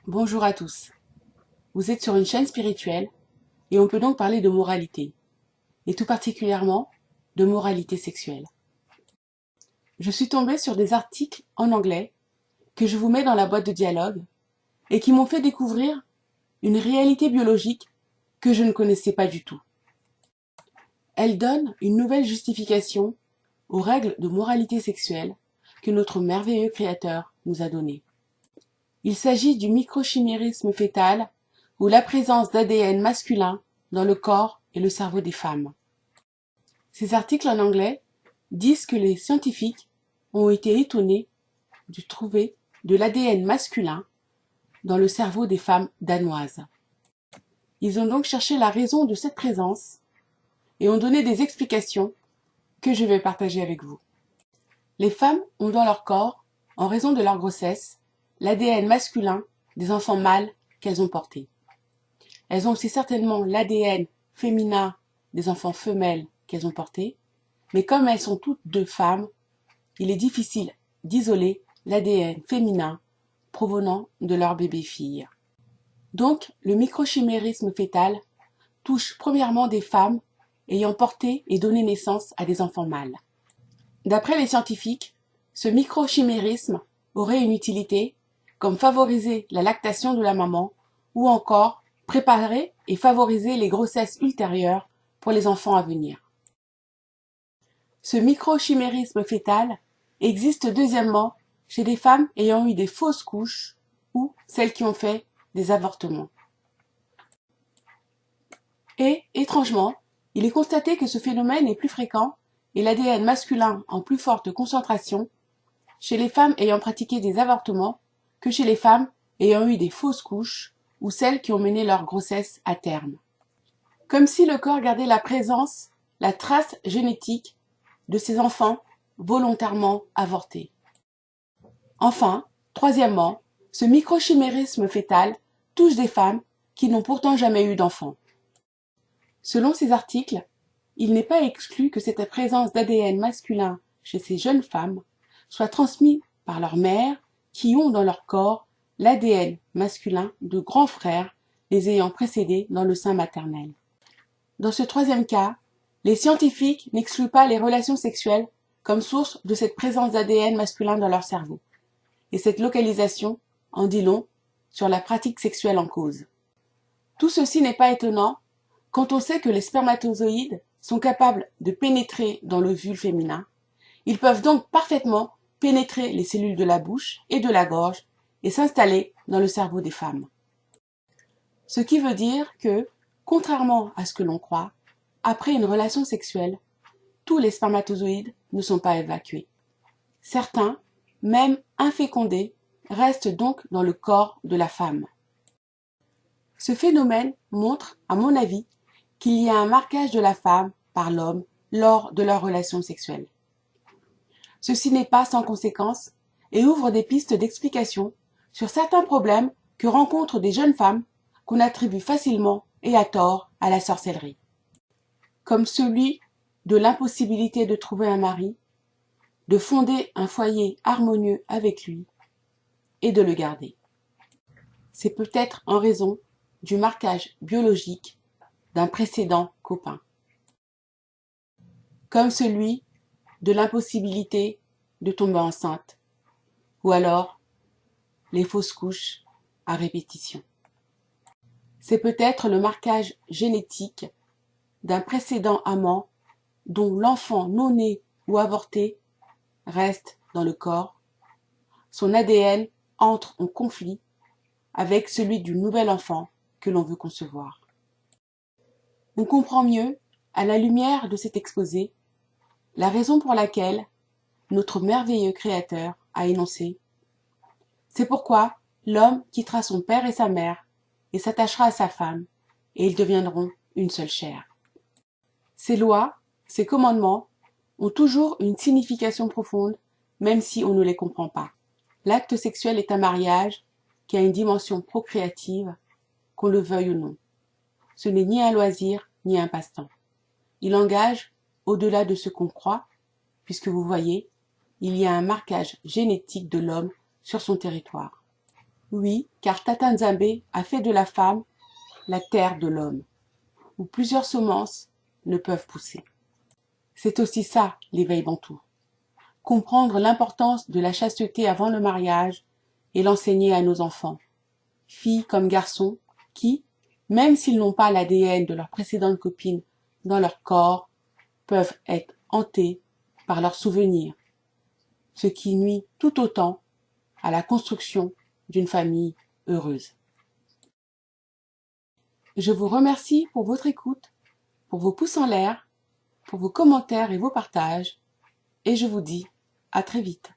Bonjour à tous. Vous êtes sur une chaîne spirituelle et on peut donc parler de moralité, et tout particulièrement de moralité sexuelle. Je suis tombée sur des articles en anglais que je vous mets dans la boîte de dialogue et qui m'ont fait découvrir une réalité biologique que je ne connaissais pas du tout. Elles donnent une nouvelle justification aux règles de moralité sexuelle que notre merveilleux Créateur nous a données. Il s'agit du microchimérisme fœtal ou la présence d'ADN masculin dans le corps et le cerveau des femmes. Ces articles en anglais disent que les scientifiques ont été étonnés de trouver de l'ADN masculin dans le cerveau des femmes danoises. Ils ont donc cherché la raison de cette présence et ont donné des explications que je vais partager avec vous. Les femmes ont dans leur corps, en raison de leur grossesse, l'ADN masculin des enfants mâles qu'elles ont portés. Elles ont aussi certainement l'ADN féminin des enfants femelles qu'elles ont portés, mais comme elles sont toutes deux femmes, il est difficile d'isoler l'ADN féminin provenant de leur bébé-fille. Donc, le microchimérisme fœtal touche premièrement des femmes ayant porté et donné naissance à des enfants mâles. D'après les scientifiques, ce microchimérisme aurait une utilité comme favoriser la lactation de la maman ou encore préparer et favoriser les grossesses ultérieures pour les enfants à venir. Ce microchimérisme fœtal existe deuxièmement chez des femmes ayant eu des fausses couches ou celles qui ont fait des avortements. Et, étrangement, il est constaté que ce phénomène est plus fréquent et l'ADN masculin en plus forte concentration chez les femmes ayant pratiqué des avortements que chez les femmes ayant eu des fausses couches ou celles qui ont mené leur grossesse à terme. Comme si le corps gardait la présence, la trace génétique de ces enfants volontairement avortés. Enfin, troisièmement, ce microchimérisme fœtal touche des femmes qui n'ont pourtant jamais eu d'enfants. Selon ces articles, il n'est pas exclu que cette présence d'ADN masculin chez ces jeunes femmes soit transmise par leurs mères qui ont dans leur corps l'ADN masculin de grands frères les ayant précédés dans le sein maternel. Dans ce troisième cas, les scientifiques n'excluent pas les relations sexuelles comme source de cette présence d'ADN masculin dans leur cerveau. Et cette localisation en dit long sur la pratique sexuelle en cause. Tout ceci n'est pas étonnant quand on sait que les spermatozoïdes sont capables de pénétrer dans l'ovule féminin. Ils peuvent donc parfaitement pénétrer les cellules de la bouche et de la gorge et s'installer dans le cerveau des femmes. Ce qui veut dire que, contrairement à ce que l'on croit, après une relation sexuelle, tous les spermatozoïdes ne sont pas évacués. Certains, même infécondés, restent donc dans le corps de la femme. Ce phénomène montre, à mon avis, qu'il y a un marquage de la femme par l'homme lors de leur relation sexuelle. Ceci n'est pas sans conséquence et ouvre des pistes d'explication sur certains problèmes que rencontrent des jeunes femmes qu'on attribue facilement et à tort à la sorcellerie, comme celui de l'impossibilité de trouver un mari, de fonder un foyer harmonieux avec lui et de le garder. C'est peut-être en raison du marquage biologique d'un précédent copain, comme celui de l'impossibilité de tomber enceinte, ou alors les fausses couches à répétition. C'est peut-être le marquage génétique d'un précédent amant dont l'enfant non né ou avorté reste dans le corps, son ADN entre en conflit avec celui du nouvel enfant que l'on veut concevoir. On comprend mieux, à la lumière de cet exposé, la raison pour laquelle notre merveilleux Créateur a énoncé « C'est pourquoi l'homme quittera son père et sa mère et s'attachera à sa femme, et ils deviendront une seule chair. » Ces lois, ces commandements, ont toujours une signification profonde, même si on ne les comprend pas. L'acte sexuel est un mariage qui a une dimension procréative, qu'on le veuille ou non. Ce n'est ni un loisir, ni un passe-temps. Il engage au-delà de ce qu'on croit, puisque vous voyez, il y a un marquage génétique de l'homme sur son territoire. Oui, car Tata Nzambe a fait de la femme la terre de l'homme, où plusieurs semences ne peuvent pousser. C'est aussi ça, l'éveil bantou. Comprendre l'importance de la chasteté avant le mariage et l'enseigner à nos enfants, filles comme garçons, qui, même s'ils n'ont pas l'ADN de leurs précédentes copines dans leur corps, peuvent être hantés par leurs souvenirs, ce qui nuit tout autant à la construction d'une famille heureuse. Je vous remercie pour votre écoute, pour vos pouces en l'air, pour vos commentaires et vos partages, et je vous dis à très vite.